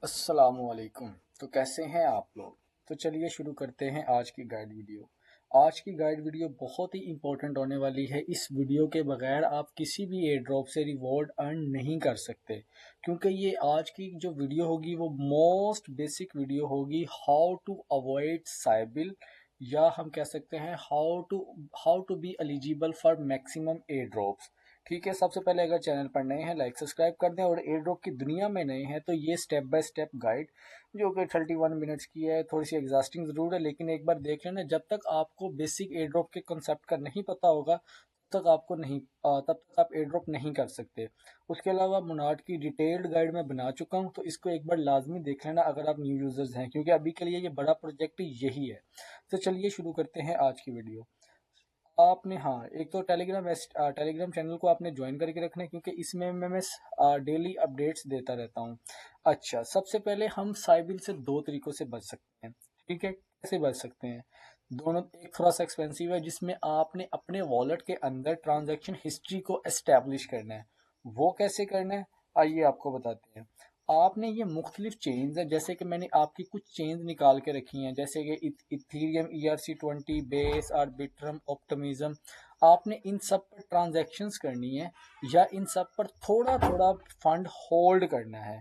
अस्सलामुअलैकुम। तो कैसे हैं आप लोग। तो चलिए शुरू करते हैं आज की गाइड वीडियो। आज की गाइड वीडियो बहुत ही इंपॉर्टेंट होने वाली है। इस वीडियो के बगैर आप किसी भी एयर ड्रॉप से रिवॉर्ड अर्न नहीं कर सकते, क्योंकि ये आज की जो वीडियो होगी वो मोस्ट बेसिक वीडियो होगी। हाउ टू अवॉइड साइबिल, या हम कह सकते हैं how to be eligible for maximum airdrops. ठीक है, सबसे पहले अगर चैनल पर नए हैं लाइक सब्सक्राइब कर दें, और एयर ड्रॉप की दुनिया में नए हैं तो ये स्टेप बाय स्टेप गाइड जो कि 31 मिनट्स की है, थोड़ी सी एग्जॉस्टिंग ज़रूर है, लेकिन एक बार देख लेना। जब तक आपको बेसिक एयर ड्रॉप के कंसेप्ट का नहीं पता होगा तब तक आप एयर ड्रॉप नहीं कर सकते। उसके अलावा मोनार्ड की डिटेल्ड गाइड मैं बना चुका हूँ, तो इसको एक बार लाजमी देख लेना अगर आप न्यू यूज़र्स हैं, क्योंकि अभी के लिए ये बड़ा प्रोजेक्ट यही है। तो चलिए शुरू करते हैं आज की वीडियो। आपने, हाँ, एक तो टेलीग्राम चैनल को आपने ज्वाइन करके रखना है, क्योंकि इसमें मैं डेली अपडेट्स देता रहता हूँ। अच्छा, सबसे पहले हम साइबिल से दो तरीकों से बच सकते हैं। ठीक है, कैसे बच सकते हैं। दोनों, एक थोड़ा सा एक्सपेंसिव है जिसमें आपने अपने वॉलेट के अंदर ट्रांजैक्शन हिस्ट्री को एस्टेब्लिश करना है। वो कैसे करना है, आइए आपको बताते हैं। आपने ये मुख्तलिफ चेन्स है, जैसे कि मैंने आपकी कुछ चेन्स निकाल के रखी हैं, जैसे कि Ethereum, ERC20, base, Arbitrum, optimism. आपने इन सब पर ट्रांजैक्शंस करनी है, या इन सब पर थोड़ा थोड़ा फंड होल्ड करना है।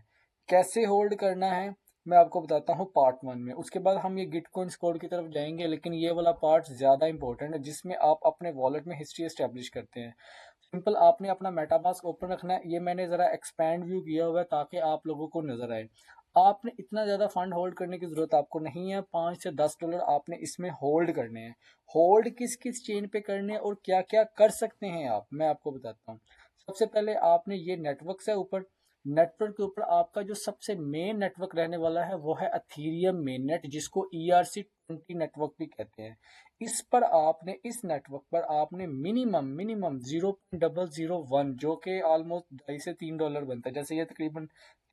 कैसे होल्ड करना है मैं आपको बताता हूँ पार्ट 1 में। उसके बाद हम ये गिटकॉइन स्कोर की तरफ जाएंगे, लेकिन ये वाला पार्ट ज़्यादा इंपॉर्टेंट है जिसमें आप अपने वॉलेट में हिस्ट्री एस्टेब्लिश करते हैं। सिंपल, आपने अपना मेटामास्क ओपन रखना है। ये मैंने ज़रा एक्सपैंड व्यू किया हुआ है ताकि आप लोगों को नज़र आए। आपने इतना ज़्यादा फंड होल्ड करने की ज़रूरत आपको नहीं है। $5 से $10 आपने इसमें होल्ड करने हैं। होल्ड किस किस चेन पे करने हैं और क्या क्या कर सकते हैं आप, मैं आपको बताता हूँ। सबसे पहले आपने ये नेटवर्क से ऊपर, नेटवर्क के ऊपर आपका जो सबसे मेन नेटवर्क रहने वाला है वो है अथीरियम मेन नेट, जिसको ERC20 नेटवर्क भी कहते हैं। इस नेटवर्क पर आपने मिनिमम मिनिमम 0.001, जो कि ऑलमोस्ट $2.5 से $3 बनता है, जैसे ये तकरीबन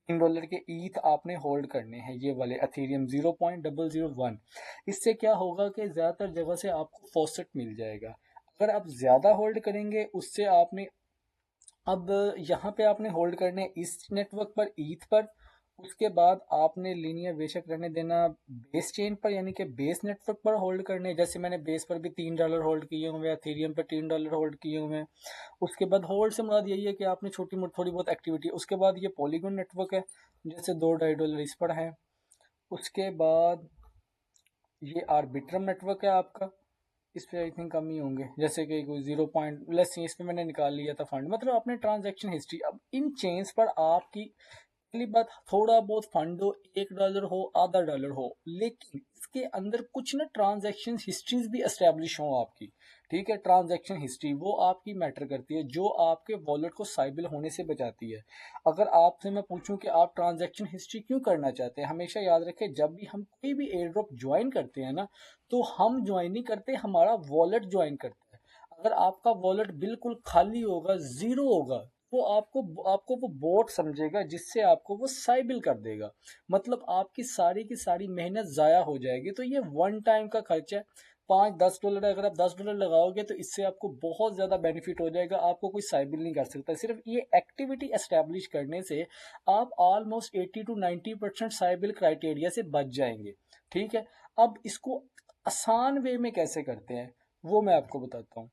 $3 के ईथ आपने होल्ड करने हैं, ये वाले अथीरियम 0.001। इससे क्या होगा कि ज़्यादातर जगह से आपको फॉसेट मिल जाएगा। अगर आप ज़्यादा होल्ड करेंगे उससे आपने, अब यहाँ पे आपने होल्ड करने इस नेटवर्क पर, ईथ पर। उसके बाद आपने लीनियर बेशक रहने देना बेस चेन पर, यानी कि बेस नेटवर्क पर होल्ड करने। जैसे मैंने बेस पर भी $3 होल्ड किए हुए हैं, एथेरियम पर $3 होल्ड किए हुए हैं। उसके बाद होल्ड से मुराद यही है कि आपने छोटी मोटी थोड़ी बहुत एक्टिविटी। उसके बाद ये पॉलीगॉन नेटवर्क है, जैसे $2-2.5 इस पर है। उसके बाद ये आर्बिट्रम नेटवर्क है आपका, इस पे आई थिंक कम ही होंगे, जैसे कि कोई 0 पॉइंट लेस, इस पे मैंने निकाल लिया था फंड, मतलब अपने ट्रांजैक्शन हिस्ट्री। अब इन चेन्स पर आपकी पहली बात, थोड़ा बहुत फंड हो, $1 हो, $0.5 हो, लेकिन इसके अंदर कुछ ना ट्रांजैक्शन हिस्ट्रीज भी एस्टेब्लिश हो आपकी। ठीक है, ट्रांजैक्शन हिस्ट्री वो आपकी मैटर करती है, जो आपके वॉलेट को साइबिल होने से बचाती है। अगर आपसे मैं पूछूं कि आप ट्रांजैक्शन हिस्ट्री क्यों करना चाहते हैं, हमेशा याद रखें, जब भी हम कोई भी एयर ड्रॉप ज्वाइन करते हैं ना, तो हम ज्वाइन नहीं करते, हमारा वॉलेट ज्वाइन करता है। अगर आपका वॉलेट बिल्कुल खाली होगा, जीरो होगा, वो आपको वो बोट समझेगा, जिससे आपको वो साइबिल कर देगा। मतलब आपकी सारी की सारी मेहनत ज़ाया हो जाएगी। तो ये वन टाइम का खर्चा है। $5-10, अगर आप $10 लगाओगे तो इससे आपको बहुत ज़्यादा बेनिफिट हो जाएगा। आपको कोई साइबिल नहीं कर सकता। सिर्फ ये एक्टिविटी एस्टेब्लिश करने से आप ऑलमोस्ट 80 to 90% साइबिल क्राइटेरिया से बच जाएंगे। ठीक है, अब इसको आसान वे में कैसे करते हैं वो मैं आपको बताता हूँ।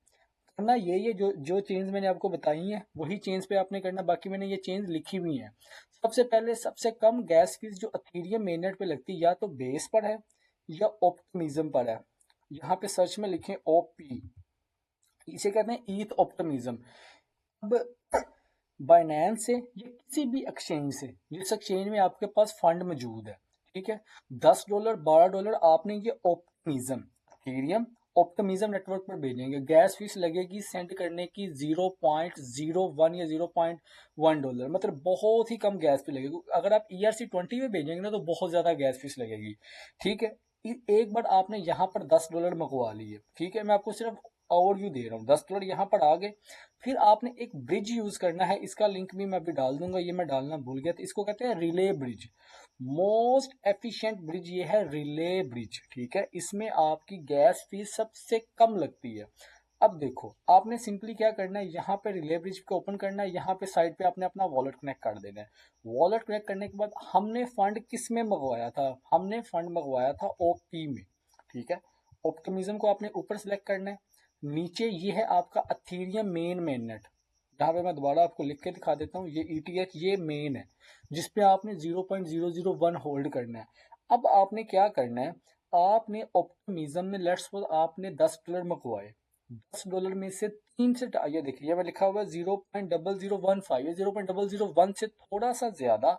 करना यही है, जो जो चेंज मैंने आपको बताई हैं वही चेंज पे आपने करना। बाकी मैंने ये चेंज लिखी हुई हैं। सबसे पहले, सबसे कम गैस फीस जो अथीरियम मेननेट पे लगती है, या तो बेस पर है या ऑप्टिमिज्म पर है। यहाँ पे सर्च में लिखें OP, इसे कहते हैं ईथ ऑप्टिमिज्म। अब बाइनेंस से या किसी भी एक्सचेंज से, जिस एक्सचेंज में आपके पास फंड मौजूद है, ठीक है, $10 $12 आपने ये ऑप्टिमिज्म इथेरियम ऑप्टिमिज्म नेटवर्क पर भेजेंगे। गैस फीस लगेगी सेंड करने की 0.01 या $0.1, मतलब बहुत ही कम गैस फीस लगेगी। अगर आप ERC20 में भेजेंगे ना तो बहुत ज़्यादा गैस फीस लगेगी। ठीक है, एक बार आपने यहाँ पर $10 मंगवा लिए, ठीक है, मैं आपको सिर्फ ओवरव्यू दे रहा हूँ। $10 यहाँ पर आ गए। फिर आपने एक ब्रिज यूज करना है, इसका लिंक भी मैं अभी डाल दूंगा, ये मैं डालना भूल गया था। इसको कहते हैं relay bridge. Most efficient bridge ये है रिले ब्रिज। ठीक है, इसमें आपकी गैस फीस सबसे कम लगती है। अब देखो आपने सिंपली क्या करना है, यहाँ पे रिले ब्रिज को ओपन करना है, यहाँ पे साइड पे आपने अपना वॉलेट कनेक्ट कर देना है। वॉलेट कनेक्ट करने के बाद हमने फंड किस में मंगवाया था, हमने फंड मंगवाया था ओपी में, ठीक है। ऑप्टिमिज्म को आपने ऊपर सेलेक्ट करना है। नीचे ये है आपका अथीरियम मेन नेट, यहाँ पे मैं दोबारा आपको लिख के दिखा देता हूँ, ये ETH ये मेन है जिसपे आपने 0.001 होल्ड करना है। अब आपने क्या करना है, आपने ऑप्टिमिज्म में लेट्स सपोज आपने $10 मंगवाए, $10 में से तीन से ये देखिए मैं लिखा हुआ है 0.0015, ये 0.001 से थोड़ा सा ज्यादा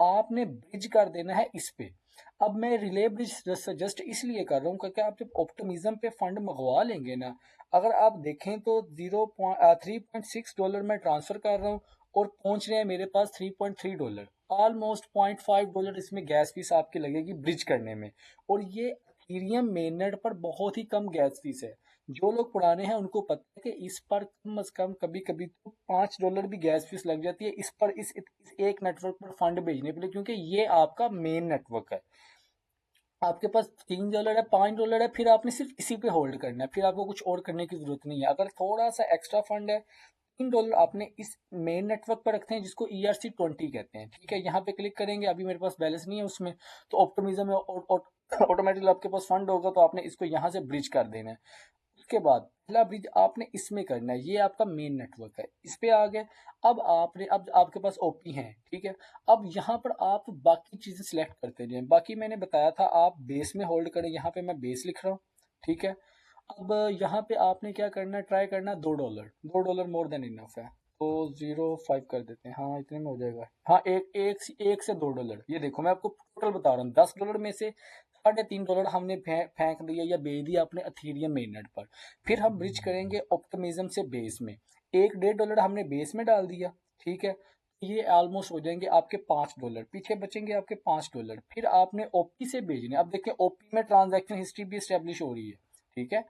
आपने ब्रिज कर देना है इस पे। अब मैं रिले ब्रिज सजेस्ट इसलिए कर रहा हूँ क्योंकि आप जब ऑप्टिमिज्म पे फंड मंगवा लेंगे ना, अगर आप देखें तो $3.6 मैं ट्रांसफर कर रहा हूँ और पहुंच रहे हैं मेरे पास $3.3, ऑलमोस्ट $0.5 इसमें गैस फीस आपकी लगेगी ब्रिज करने में। और ये इथीरियम मेननेट पर बहुत ही कम गैस फीस है। जो लोग पुराने हैं उनको पता है कि इस पर कम से कम कभी कभी तो $5 भी गैस फीस लग जाती है इस पर, इस एक नेटवर्क पर फंड भेजने के लिए, क्योंकि ये आपका मेन नेटवर्क है। आपके पास $3 है, $5 है, फिर आपने सिर्फ इसी पे होल्ड करना है, फिर आपको कुछ और करने की जरूरत नहीं है। अगर थोड़ा सा एक्स्ट्रा फंड है, $3 आपने इस मेन नेटवर्क पर रखते हैं जिसको ERC20 कहते हैं, ठीक है। यहाँ पे क्लिक करेंगे, अभी मेरे पास बैलेंस नहीं है उसमें, तो ऑप्टिमिज्म में ऑटोमेटिकली आपके पास फंड होगा तो आपने इसको यहाँ से ब्रिज कर देना है। उसके बाद पहला ब्रिज आपने इसमें करना है, ये आपका मेन नेटवर्क है, इस पे आ गए। अब आपके पास ओपी है, ठीक है। अब यहाँ पर आप बाकी चीजें सिलेक्ट करते जाएं। बाकी मैंने बताया था आप बेस में होल्ड करें, यहाँ पे मैं बेस लिख रहा हूँ, ठीक है। अब यहाँ पे आपने क्या करना है, ट्राई करना $2, मोर देन इनफ है, तो 0.5 कर देते हैं, हाँ इतने में हो जाएगा। हाँ एक से $2, ये देखो मैं आपको टोटल बता रहा हूँ, $10 में से $3.5 हमने फेंक दिया या भेज दिया अपने अथीरियम मेननेट पर। फिर हम ब्रिज करेंगे ऑप्टिमिज्म से बेस में, $1.5 हमने बेस में डाल दिया, ठीक है। ये ऑलमोस्ट हो जाएंगे आपके $5, पीछे बचेंगे आपके $5। फिर आपने ओपी से भेजने, अब देखिए ओपी में ट्रांजैक्शन हिस्ट्री भी स्टेब्लिश हो रही है, ठीक है।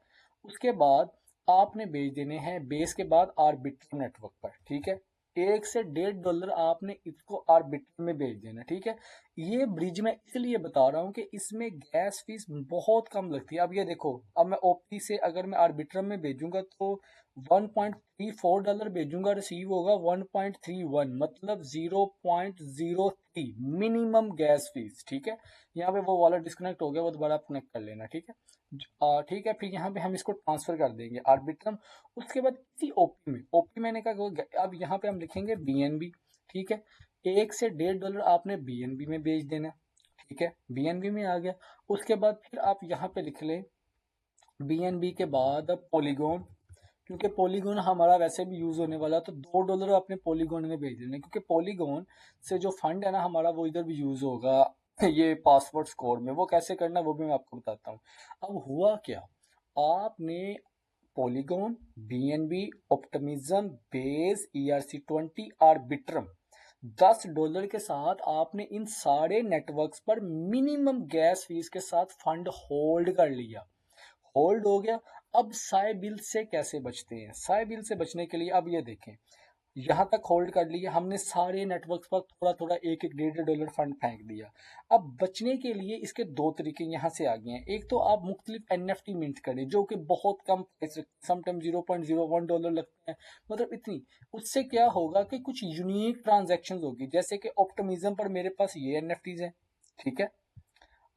उसके बाद आपने भेज देने हैं बेस के बाद आर्बिट्रम नेटवर्क पर, ठीक है। $1 से $1.5 आपने इसको आर्बिट्रम में भेज देना, ठीक है। ये ब्रिज मैं इसलिए बता रहा हूँ कि इसमें गैस फीस बहुत कम लगती है। अब ये देखो, अब मैं ओपी से अगर मैं आर्बिट्रम में भेजूंगा तो $1.34 भेजूंगा, रिसीव होगा 1.31, मतलब 0.03 मिनिमम गैस फीस, ठीक है। यहाँ पे वो वॉलेट डिस्कनेक्ट हो गया, वो दोबारा आप कनेक्ट कर लेना, ठीक है। ठीक है, फिर यहाँ पे हम इसको ट्रांसफर कर देंगे आर्बिट्रम। उसके बाद इसी ओपी मैंने कहा, अब यहाँ पे हम लिखेंगे BNB, ठीक है। $1 से $1.5 आपने BNB में भेज देना, ठीक है। BNB में आ गया। उसके बाद फिर आप यहाँ पे लिख लें BNB के बाद पॉलीगॉन, क्योंकि पॉलीगॉन हमारा वैसे भी यूज होने वाला है, तो $2 अपने पॉलीगॉन में भेज देने, क्योंकि पॉलीगॉन से जो फंड है ना हमारा वो इधर भी यूज होगा ये पासवर्ड स्कोर में। वो कैसे करना है वो भी मैं आपको बताता हूँ। अब हुआ क्या, आपने polygon, BNB, optimism, base, ERC20, Arbitrum, $10 के साथ आपने इन सारे नेटवर्क्स पर मिनिमम गैस फीस के साथ फंड होल्ड कर लिया, होल्ड हो गया। अब साय बिल से कैसे बचते हैं, साय बिल से बचने के लिए अब ये देखें, यहाँ तक होल्ड कर लिया हमने, सारे नेटवर्क पर थोड़ा थोड़ा $1-1 फंड फेंक दिया। अब बचने के लिए इसके दो तरीके यहाँ से आ गए हैं। एक तो आप मुख्तलिफ NFT मिंट करें जो कि बहुत कम प्राइस, समटाइम $0.01 लगते हैं, मतलब इतनी। उससे क्या होगा कि कुछ यूनिक ट्रांजेक्शन होगी, जैसे कि ऑप्टिमिज्म पर मेरे पास ये NFTs हैं, ठीक है।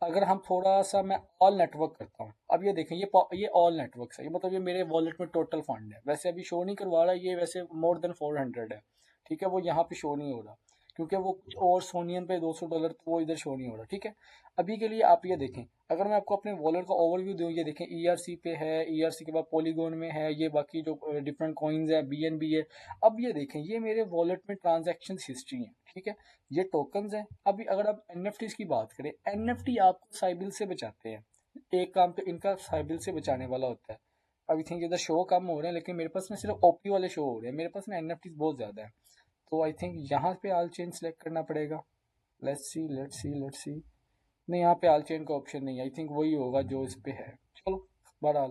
अगर हम थोड़ा सा मैं ऑल नेटवर्क करता हूँ, अब ये देखें, ये ऑल नेटवर्क है, ये मतलब ये मेरे वॉलेट में टोटल फंड है, वैसे अभी शो नहीं करवा रहा, ये वैसे मोर देन 400 है, ठीक है। वो यहाँ पे शो नहीं हो रहा क्योंकि वो कुछ और सोनियन पे $200, तो वो इधर शो नहीं हो रहा, ठीक है। अभी के लिए आप ये देखें, अगर मैं आपको अपने वॉलेट का ओवरव्यू दूँ, ये देखें ERC पे है, ERC के बाद पॉलीगॉन में है, ये बाकी जो डिफरेंट कॉइन्स है, BNB है। अब ये देखें, ये मेरे वॉलेट में ट्रांजेक्शन हिस्ट्री है, ठीक है। ये टोकन्स हैं। अभी अगर आप NFTs की बात करें, NFT आपको साइबिल से बचाते हैं, एक काम तो इनका साइबिल से बचाने वाला होता है। अब आई थिंक इधर शो कम हो रहे हैं, लेकिन मेरे पास में सिर्फ ओपी वाले शो हो रहे हैं, मेरे पास में NFTs बहुत ज़्यादा है, तो आई थिंक यहाँ पे आल चेन सेलेक्ट करना पड़ेगा। लेट्स सी नहीं, यहाँ पे आल चेन का ऑप्शन नहीं है, आई थिंक वही होगा जो इस पे है। चलो बहरहाल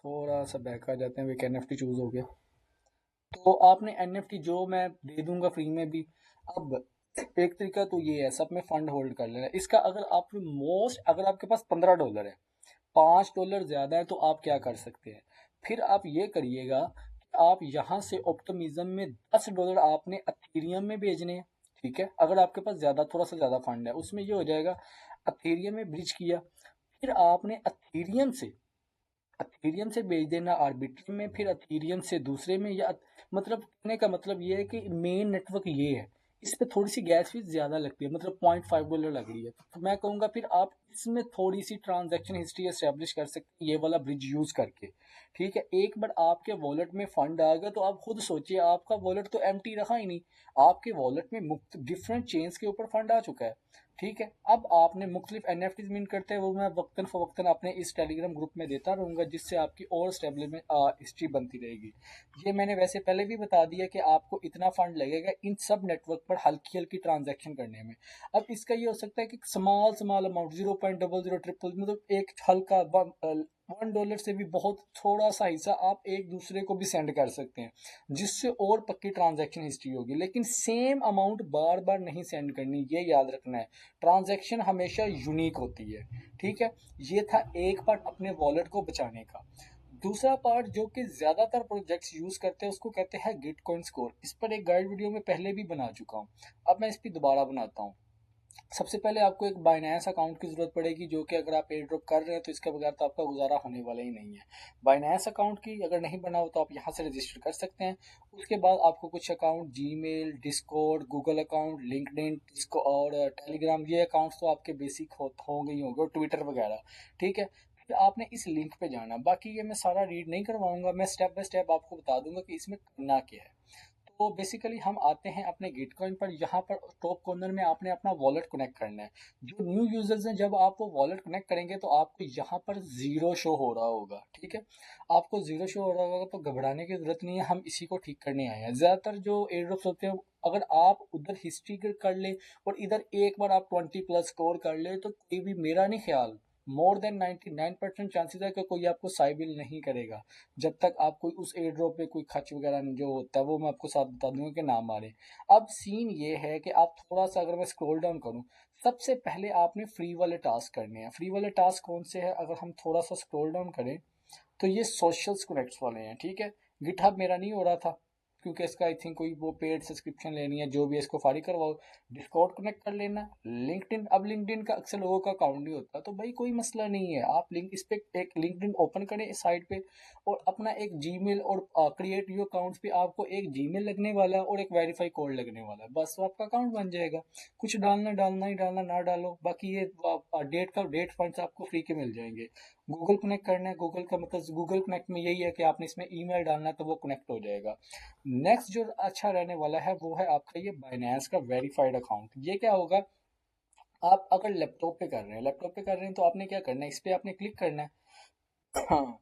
थोड़ा सा बैक आ जाते हैं, एक NFT चूज हो गया। तो आपने NFT जो मैं दे दूंगा फ्री में भी। अब एक तरीका तो ये है, सब में फंड होल्ड कर लेना इसका। अगर आप अगर आपके पास $15 है, $5 ज्यादा है, तो आप क्या कर सकते हैं, फिर आप ये करिएगा कि आप यहाँ से ऑप्टिमिज्म में $10 आपने अथेरियम में भेजने हैं, ठीक है। अगर आपके पास थोड़ा सा ज़्यादा फंड है, उसमें ये हो जाएगा, अथेरियम में ब्रिज किया, फिर आपने अथेरियम से भेज देना आर्बिट्रम में, फिर अथेरियम से दूसरे में, या मतलब कहने का मतलब ये है कि मेन नेटवर्क ये है, इस पे थोड़ी सी गैस फीस ज़्यादा लगती है, मतलब $0.5 लग रही है, तो मैं कहूँगा फिर आप इसमें थोड़ी सी ट्रांजैक्शन हिस्ट्री एस्टेब्लिश कर सकते हैं ये वाला ब्रिज यूज़ करके, ठीक है। एक बार आपके वॉलेट में फंड आ गया तो आप खुद सोचिए, आपका वॉलेट तो एम्प्टी रहा ही नहीं, आपके वॉलेट में मुख्त डिफरेंट चेन्स के ऊपर फंड आ चुका है, ठीक है। अब आपने मुख्तलिफ NFTs मिन करते हैं, वो मैं वक्तन फ़वक्तन अपने इस टेलीग्राम ग्रुप में देता रहूँगा, जिससे आपकी और स्टेबल में हिस्ट्री बनती रहेगी। ये मैंने वैसे पहले भी बता दिया कि आपको इतना फंड लगेगा इन सब नेटवर्क पर हल्की हल्की ट्रांजैक्शन करने में। अब इसका ये हो सकता है कि स्मॉल अमाउंट 0.0000 मतलब एक हल्का $1 से भी बहुत थोड़ा सा हिस्सा आप एक दूसरे को भी सेंड कर सकते हैं, जिससे और पक्की ट्रांजैक्शन हिस्ट्री होगी। लेकिन सेम अमाउंट बार बार नहीं सेंड करनी, ये याद रखना है। ट्रांजैक्शन हमेशा यूनिक होती है, ठीक है। ये था एक पार्ट अपने वॉलेट को बचाने का। दूसरा पार्ट जो कि ज़्यादातर प्रोजेक्ट्स यूज़ करते हैं उसको कहते हैं गिटकॉइन स्कोर। इस पर एक गाइड वीडियो में पहले भी बना चुका हूँ, अब मैं इस पर दोबारा बनाता हूँ। सबसे पहले आपको एक बाइनेंस अकाउंट की ज़रूरत पड़ेगी, जो कि अगर आप एयर ड्रॉप कर रहे हैं तो इसके बगैर तो आपका गुजारा होने वाला ही नहीं है। बाइनेंस अकाउंट की अगर नहीं बना हो तो आप यहाँ से रजिस्टर कर सकते हैं। उसके बाद आपको कुछ account Gmail, Discord, Google account, LinkedIn और टेलीग्राम, ये अकाउंट्स तो आपके बेसिक होंगे ही होंगे, और ट्विटर वगैरह, ठीक है। फिर आपने इस लिंक पे जाना, बाकी ये मैं सारा रीड नहीं करवाऊंगा, मैं स्टेप बाय स्टेप आपको बता दूंगा कि इसमें करना क्या है। तो बेसिकली हम आते हैं अपने गिटकॉइन पर। यहाँ पर टॉप कॉर्नर में आपने अपना वॉलेट कनेक्ट करना है। जो न्यू यूजर्स हैं, जब आप वो वॉलेट कनेक्ट करेंगे तो आपको यहाँ पर जीरो शो हो रहा होगा, ठीक है। आपको जीरो शो हो रहा होगा तो घबराने की जरूरत नहीं है, हम इसी को ठीक करने आए हैं। ज्यादातर जो एयर ड्रॉप्स होते हैं, अगर आप उधर हिस्ट्री कर ले और इधर एक बार आप 20+ स्कोर कर ले, तो कोई भी, मेरा नहीं ख्याल, मोर देन 99% चांसेस है कि कोई आपको साइबिल नहीं करेगा, जब तक आप कोई उस एयर ड्रॉप पे कोई खर्च वगैरह जो होता है वो मैं आपको साथ बता दूंगा कि ना मारे। अब सीन ये है कि आप थोड़ा सा, अगर मैं स्क्रॉल डाउन करूं, सबसे पहले आपने फ्री वाले टास्क करने हैं। फ्री वाले टास्क कौन से हैं, अगर हम थोड़ा सा स्क्रॉल डाउन करें तो ये सोशल कनेक्ट्स वाले हैं, ठीक है। गिटहब मेरा नहीं हो रहा था क्योंकि इसका आई थिंक कोई वो पेड सब्सक्रिप्शन लेनी है, जो भी है इसको फारिग करवाओ। डिस्कॉर्ड कनेक्ट कर लेना। लिंक्डइन, अब लिंक्डइन का अक्सर लोगों का अकाउंट नहीं होता, तो भाई कोई मसला नहीं है, आप लिंक इस पे एक लिंक्डइन ओपन करें इस साइट पे, और अपना एक जीमेल और क्रिएट योर अकाउंट्स पे आपको एक जीमेल लगने वाला है और एक वेरीफाई कोड लगने वाला है, बस तो आपका अकाउंट बन जाएगा। कुछ डालना ही डालना, ना डालो, बाकी ये डेट फंड्स आपको फ्री के मिल जाएंगे। गूगल कनेक्ट करना है, गूगल का मतलब गूगल कनेक्ट में यही है कि आपने इसमें ईमेल डालना है तो वो कनेक्ट हो जाएगा। नेक्स्ट जो अच्छा रहने वाला है वो है आपका ये बाइनेंस का वेरीफाइड अकाउंट। ये क्या होगा, आप अगर लैपटॉप पे कर रहे हैं तो आपने क्या करना है, इस पे आपने क्लिक करना है। हाँ,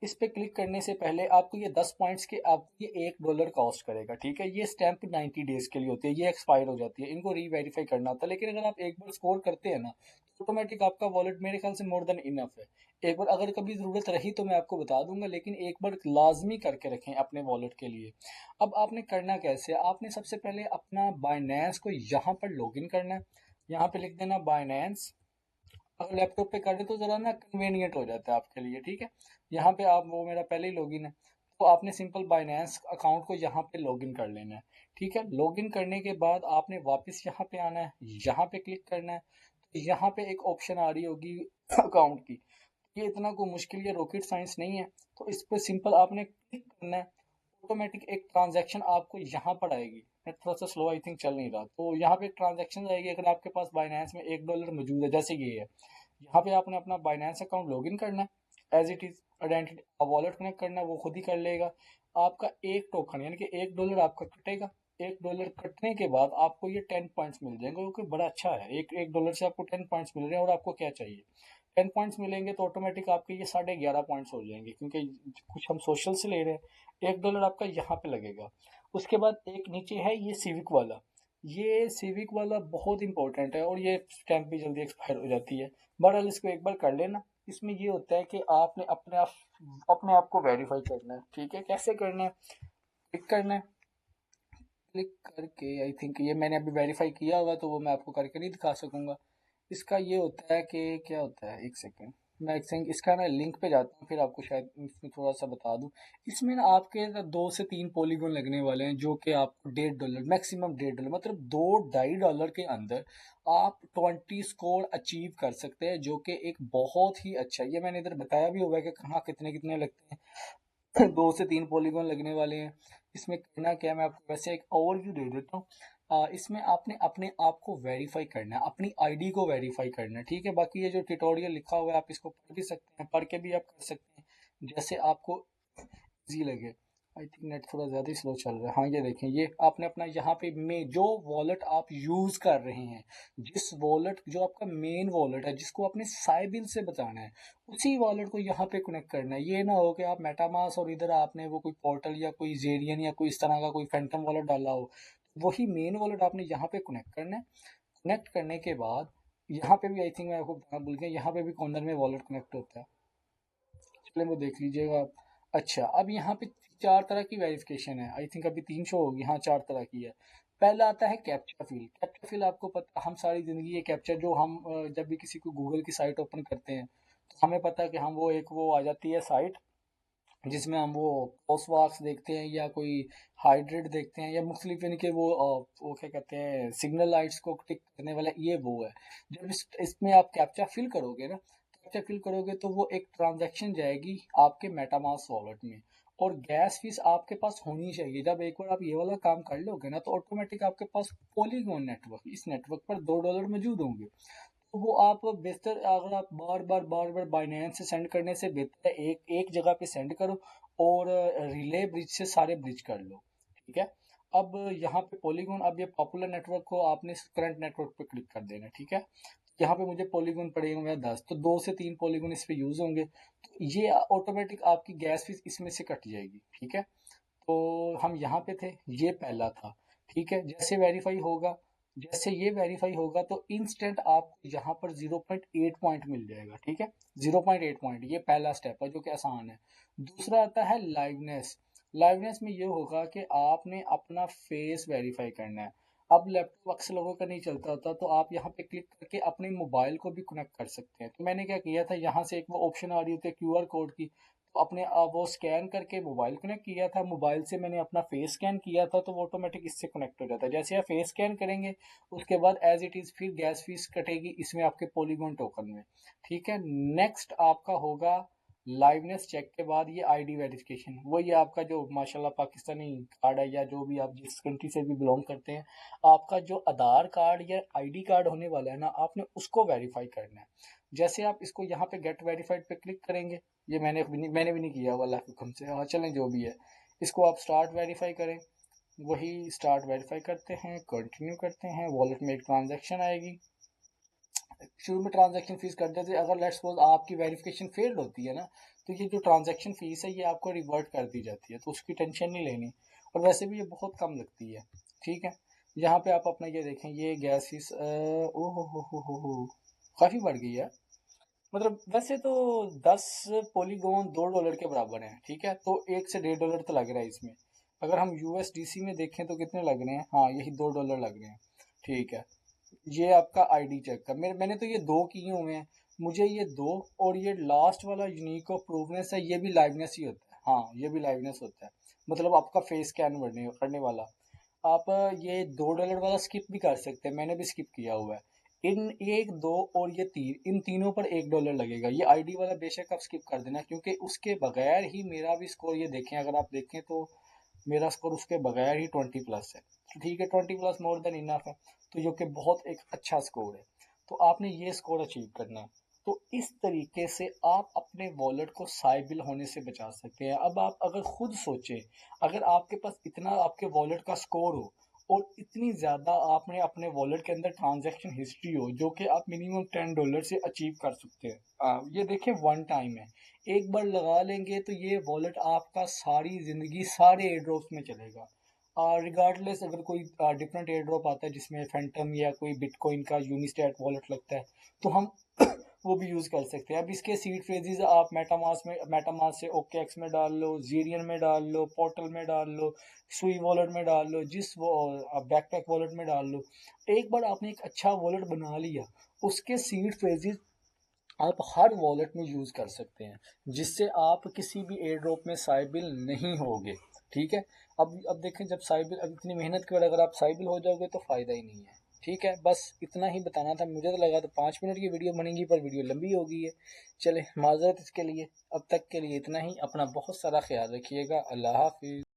इस पे क्लिक करने से पहले आपको ये 10 पॉइंट्स के, आपको ये $1 कॉस्ट करेगा, ठीक है। ये स्टैंप 90 डेज के लिए होती है, ये एक्सपायर हो जाती है, इनको रीवेरीफाई करना होता है। लेकिन अगर आप एक बार स्कोर करते हैं ना, तो ऑटोमेटिक आपका वॉलेट मेरे ख्याल से मोर देन इनफ है। एक बार अगर कभी ज़रूरत रही तो मैं आपको बता दूंगा, लेकिन एक बार लाजमी करके रखें अपने वॉलेट के लिए। अब आपने करना कैसे, आपने सबसे पहले अपना बाइनेंस को यहाँ पर लॉगिन करना है। यहाँ पे लिख देना बाइनेंस। अगर लैपटॉप पे कर रहे तो ज़रा ना कन्वीनियंट हो जाता है आपके लिए, ठीक है। यहाँ पे आप, वो मेरा पहले ही लॉगिन है, तो आपने सिंपल बाइनेंस अकाउंट को यहाँ पे लॉगिन कर लेना है, ठीक है। लॉगिन करने के बाद आपने वापस यहाँ पे आना है, यहाँ पे क्लिक करना है, तो यहाँ पे एक ऑप्शन आ रही होगी अकाउंट की। ये इतना कोई मुश्किल या रॉकेट साइंस नहीं है, तो इस पर सिंपल आपने क्लिक करना है। ऑटोमेटिक एक ट्रांजैक्शन आपको यहाँ पर आएगी। नेट थोड़ा सा स्लो आई थिंक चल नहीं रहा, तो यहाँ पे एक ट्रांजैक्शन आएगी। अगर आपके पास बाइनेंस में $1 मौजूद है, जैसे ये है, यहाँ पे आपने अपना बाइनेंस अकाउंट लॉगिन करना है, as it is identity wallet connect करना है, वो खुद ही कर लेगा। आपका एक टोकन यानी कि $1 आपका कटेगा। $1 कटने के बाद आपको ये 10 पॉइंट्स मिल जाएंगे, क्योंकि बड़ा अच्छा है, एक $1 से आपको 10 पॉइंट्स मिल रहे हैं, और आपको क्या चाहिए, 10 पॉइंट्स मिलेंगे तो ऑटोमेटिक आपके ये 11.5 पॉइंट्स हो जाएंगे, क्योंकि कुछ हम सोशल से ले रहे हैं। $1 आपका यहाँ पे लगेगा। उसके बाद एक नीचे है ये सिविक वाला। ये सिविक वाला बहुत इंपॉर्टेंट है, और ये स्टैंप भी जल्दी एक्सपायर हो जाती है। बहरहाल इसको एक बार कर लेना। इसमें ये होता है कि आपने अपने आप को वेरीफाई करना है, ठीक है। कैसे करना है, क्लिक करना है। क्लिक करके, आई थिंक ये मैंने अभी वेरीफाई किया होगा तो वो मैं आपको करके नहीं दिखा सकूंगा। इसका ये होता है कि क्या होता है, एक सेकेंड, मैं एक इसका ना लिंक पे जाता हूँ, फिर आपको शायद इसमें थोड़ा सा बता दूँ। इसमें ना आपके 2 से 3 पॉलीगॉन लगने वाले हैं, जो कि आपको $1.5 मैक्सिमम $1.5 मतलब 2-2.5 डॉलर के अंदर आप 20 स्कोर अचीव कर सकते हैं, जो कि एक बहुत ही अच्छा है। ये मैंने इधर बताया भी हुआ है कि कहाँ कितने कितने लगते हैं। 2 से 3 पॉलीगॉन लगने वाले हैं। इसमें करना क्या है, मैं आपको वैसे एक ओवरव्यू दे देता हूँ। इसमें आपने अपने आप को वेरीफाई करना है, अपनी आईडी को वेरीफाई करना है, ठीक है। बाकी ये जो ट्यूटोरियल लिखा हुआ है आप इसको पढ़ भी सकते हैं, पढ़ के भी आप कर सकते हैं जैसे आपको इजी लगे। आई थिंक नेट थोड़ा ज़्यादा ही स्लो चल रहा है। हाँ, ये देखें, ये आपने अपना यहाँ पे में जो वॉलेट आप यूज़ कर रहे हैं, जिस वॉलेट जो आपका मेन वॉलेट है, जिसको आपने साइबिल से बताना है, उसी वॉलेट को यहाँ पे कनेक्ट करना है। ये ना हो कि आप मेटामास और इधर आपने वो कोई पोर्टल या कोई जेरियन या कोई इस तरह का कोई फैंटम वॉलेट डाला हो। वही मेन वॉलेट आपने यहाँ पे कनेक्ट करना है। कनेक्ट करने के बाद यहाँ पे भी आई थिंक मैं आपको बताना भूल गया, यहाँ पे भी कॉर्नर में वॉलेट कनेक्ट होता है। चलिए वो देख लीजिएगा आप। अच्छा, अब यहाँ पे 4 तरह की वेरिफिकेशन है। आई थिंक अभी 3 शो होगी, हाँ 4 तरह की है। पहला आता है कैप्चा फिल। कैप्चा फिल आपको पता, हम सारी ज़िंदगी ये कैप्चा जो हम जब भी किसी को गूगल की साइट ओपन करते हैं, तो हमें पता है कि हम वो आ जाती है साइट, जिसमें हम वो पोस्टवॉक्स देखते हैं या कोई हाइड्रेट देखते हैं या मुख्तलिफ इनके वो क्या कहते हैं सिग्नल लाइट्स को टिक करने वाला, ये वो है। जब इसमें आप कैप्चा फिल करोगे ना, कैप्चा फिल करोगे तो वो एक ट्रांजैक्शन जाएगी आपके मेटामास्क वॉलेट में, और गैस फीस आपके पास होनी चाहिए। जब एक बार आप ये वाला काम कर लोगे ना, तो ऑटोमेटिक आपके पास पॉलीगॉन नेटवर्क, इस नेटवर्क पर $2 मौजूद होंगे। तो वो आप बेहतर, अगर आप बार बार बाइनेंस से सेंड करने से बेहतर है एक एक जगह पे सेंड करो और रिले ब्रिज से सारे ब्रिज कर लो, ठीक है। अब यहाँ पे पॉलीगॉन, अब ये पॉपुलर नेटवर्क को आपने करंट नेटवर्क पे क्लिक कर देना, ठीक है। यहाँ पे मुझे पॉलीगॉन पड़ेगा मेरा 10, तो 2 से 3 पॉलीगॉन इस पे यूज होंगे, तो ये ऑटोमेटिक आपकी गैस फीस इसमें से कट जाएगी, ठीक है। तो हम यहाँ पे थे, ये पहला था, ठीक है। जैसे ये वेरीफाई होगा तो इंस्टेंट आपको यहाँ पर 0.8 पॉइंट मिल जाएगा, ठीक है। 0.8 पॉइंट, ये पहला स्टेप है जो कि आसान है। दूसरा आता है लाइवनेस। लाइवनेस में ये होगा कि आपने अपना फेस वेरीफाई करना है। अब लैपटॉप अक्सर लोगों का नहीं चलता होता, तो आप यहाँ पे क्लिक करके अपने मोबाइल को भी कनेक्ट कर सकते हैं। तो मैंने क्या किया था, यहाँ से एक वो ऑप्शन आ रही होती है QR कोड की, तो अपने वो स्कैन करके मोबाइल कनेक्ट किया था। मोबाइल से मैंने अपना फेस स्कैन किया था, तो वो ऑटोमेटिक इससे कनेक्ट हो जाता है। जैसे आप फेस स्कैन करेंगे, उसके बाद एज इट इज़ फिर गैस फीस कटेगी इसमें आपके पॉलीगॉन टोकन में, ठीक है। नेक्स्ट आपका होगा लाइवनेस चेक के बाद ये आईडी वेरिफिकेशन। वो ये आपका जो माशाल्लाह पाकिस्तानी कार्ड है, या जो भी आप जिस कंट्री से भी बिलोंग करते हैं, आपका जो आधार कार्ड या आईडी कार्ड होने वाला है ना, आपने उसको वेरीफाई करना है। जैसे आप इसको यहाँ पे गेट वेरीफाइड पे क्लिक करेंगे, ये मैंने भी नहीं किया वाला हुक्म से, हाँ चलें जो भी है। इसको आप स्टार्ट वेरीफाई करें, वही स्टार्ट वेरीफाई करते हैं, कंटिन्यू करते हैं। वॉलेट में एक ट्रांजैक्शन आएगी, शुरू में ट्रांजैक्शन फीस कर देते हैं। अगर लेट्स सपोज आपकी वेरिफिकेशन फेल्ड होती है ना, तो ये जो ट्रांजैक्शन फीस है ये आपको रिवर्ट कर दी जाती है, तो उसकी टेंशन नहीं लेनी। और वैसे भी ये बहुत कम लगती है, ठीक है। यहाँ पे आप अपना ये देखें, ये गैस फीस ओ हो काफ़ी बढ़ गई है। मतलब वैसे तो 10 पॉलीगॉन $2 के बराबर हैं, ठीक है। तो 1 से $1.5 तो लग रहा है इसमें। अगर हम USDC में देखें तो कितने लग रहे हैं, हाँ यही $2 लग रहे हैं, ठीक है। ये आपका आईडी चेक का मैंने तो ये 2 किए हुए हैं। मुझे ये 2 और ये लास्ट वाला यूनिक ऑफ प्रूवनेस है, ये भी लाइवनेस ही होता है। हाँ, ये भी लाइवनेस होता है, मतलब आपका फेस स्कैन करने वाला। आप ये $2 वाला स्किप भी कर सकते हैं, मैंने भी स्किप किया हुआ है। इन 1, 2 और ये 3, इन तीनों पर $1 लगेगा। ये आईडी वाला बेशक आप स्किप कर देना, क्योंकि उसके बगैर ही मेरा भी स्कोर, ये देखें अगर आप देखें तो मेरा स्कोर उसके बगैर ही 20+ है। तो ठीक है, 20+ मोर देन इनफ है, तो जो कि बहुत एक अच्छा स्कोर है। तो आपने ये स्कोर अचीव करना है। तो इस तरीके से आप अपने वॉलेट को साइबिल होने से बचा सकते हैं। अब आप अगर खुद सोचें, अगर आपके पास इतना आपके वॉलेट का स्कोर हो और इतनी ज़्यादा आपने अपने वॉलेट के अंदर ट्रांजैक्शन हिस्ट्री हो, जो कि आप मिनिमम $10 से अचीव कर सकते हैं। ये देखें, वन टाइम है, एक बार लगा लेंगे तो ये वॉलेट आपका सारी ज़िंदगी सारे एयर ड्रॉप्स में चलेगा। रिगार्डलेस अगर कोई डिफरेंट एयर ड्रॉप आता है जिसमें फैंटम या कोई बिटकॉइन का यूनिस्टैट वॉलेट लगता है, तो हम वो भी यूज़ कर सकते हैं। अब इसके सीड फ्रेजेस आप मेटामास से OKX में डाल लो, जीरियन में डाल लो, पोर्टल में डाल लो, सुई वॉलेट में डाल लो, जिस वो बैकपैक वॉलेट में डाल लो। एक बार आपने एक अच्छा वॉलेट बना लिया, उसके सीड फ्रेजेस आप हर वॉलेट में यूज़ कर सकते हैं, जिससे आप किसी भी एयर ड्रॉप में साइबिल नहीं होगे। ठीक है। अब देखें, जब साइबिल, अब इतनी मेहनत के बाद अगर आप साइबिल हो जाओगे तो फ़ायदा ही नहीं है। ठीक है, बस इतना ही बताना था। मुझे तो लगा था 5 मिनट की वीडियो बनेगी, पर वीडियो लंबी हो गई है। चले, माजरत इसके लिए। अब तक के लिए इतना ही। अपना बहुत सारा ख्याल रखिएगा। अल्लाह हाफिज़।